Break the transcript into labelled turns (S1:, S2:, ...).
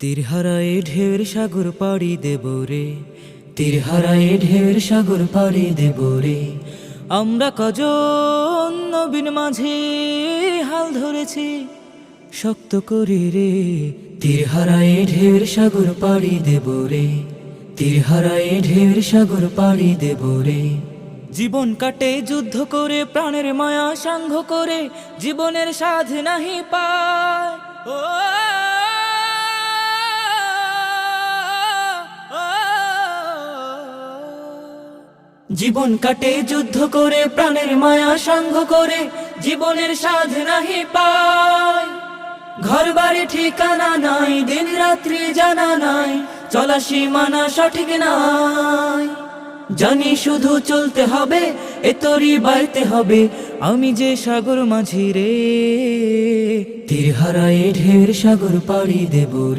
S1: তীরহারায় ঢেউর সাগর পাড়ি দেব রে, তীরহারায় ঢেউর সাগর পাড়ি দেব রে। আমরা কজন নবীন মাঝে হাল ধরেছি শক্ত করে রে। তীরহারায় ঢেউর সাগর পাড়ি দেব রে, তীরহারায় ঢেউর সাগর পাড়ি দেব রে। জীবন কাটে যুদ্ধ করে, প্রাণের মায়া সাঙ্গ করে, জীবনের সাধ নাহি পায়। ও জীবন কাটে যুদ্ধ করে, প্রাণের মায়া সাঙ্গ করে, জীবনের সাধ নাহি পায়। ঘর বাড়ি ঠিকানা নাই, দিন রাত্রি জানা নাই, চলা সীমানা সঠিক নাই। জানি শুধু চলতে হবে, এ তরি বাইতে হবে, আমি যে সাগর মাঝি রে। তীরহারায় ঢেউর সাগর পাড়ি দেব।